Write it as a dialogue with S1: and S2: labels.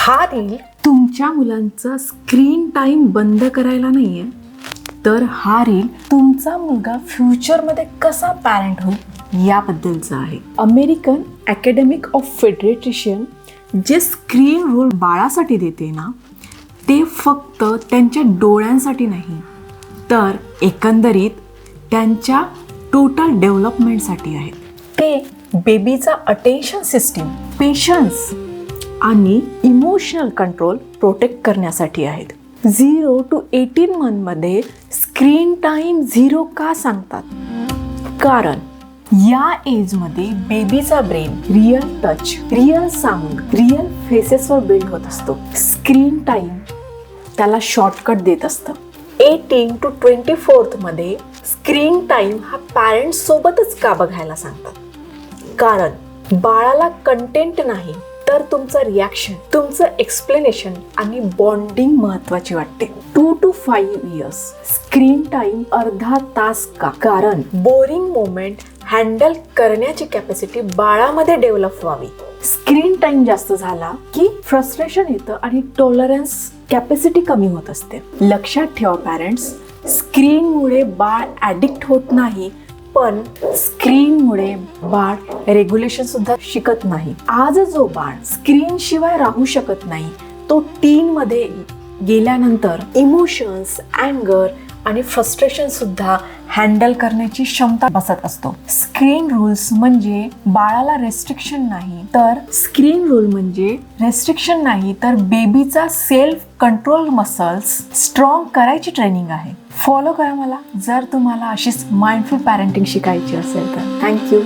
S1: हा रील तुमच्या मुलांचा स्क्रीन टाइम बंद करायला नाहीये, तर हा रील तुमचा मुलगा फ्युचरमध्ये कसा पॅरेंट होईल याबद्दलचा आहे. अमेरिकन अकॅडमिक ऑफ फेडरेशन जे स्क्रीन रूल बाळासाठी देते ना, ते फक्त त्यांच्या डोळ्यांसाठी नाही, तर एकंदरीत त्यांच्या टोटल डेव्हलपमेंटसाठी आहे. ते बेबीचा अटेन्शन सिस्टीम, पेशन्स आणि इमोशनल कंट्रोल प्रोटेक्ट करण्यासाठी आहेत. 0 to 18 मंथमध्ये स्क्रीन टाइम 0 का सांगतात? कारण या एजमध्ये बेबीचा brain real touch, real sound, real फेसेसवर बिल्ड होत असतो. स्क्रीन टाइम त्याला शॉर्टकट देत असतं. 18 to 24 मध्ये स्क्रीन टाइम हा पॅरेंट्स सोबतच का बघायला सांगतात? कारण बाळाला कंटेंट नाही, तर तुमचं रिॲक्शन, तुमचं एक्सप्लेनेशन आणि बॉन्डिंग महत्वाची वाटते. 2 to 5 इयर्स स्क्रीन टाइम अर्धा तास का? कारण बोरिंग मोमेंट हँडल करण्याची कॅपॅसिटी बाळामध्ये डेव्हलप व्हावी. स्क्रीन टाइम जास्त झाला की फ्रस्ट्रेशन येतं आणि टॉलरन्स कॅपॅसिटी कमी होत असते. लक्षात ठेवा पॅरेंट्स, स्क्रीनमुळे बाळ ॲडिक्ट होत नाही, पण स्क्रीनमुळे बाळ रेग्युलेशन सुद्धा शिकत नाही. आज जो बाळ स्क्रीन शिवाय राहू शकत नाही, तो टीन मध्ये गेल्यानंतर इमोशन्स, अँगर आणि फ्रस्ट्रेशन सुद्धा हँडल करण्याची क्षमता बसत असतो. स्क्रीन रूल्स म्हणजे बाळाला रेस्ट्रिक्शन नाही, तर बेबीचा सेल्फ कंट्रोल मसल्स स्ट्रॉंग करायची ट्रेनिंग आहे. फॉलो करा मला जर तुम्हाला अशीच माइंडफुल पॅरेंटिंग शिकायची असेल तर. थँक्यू.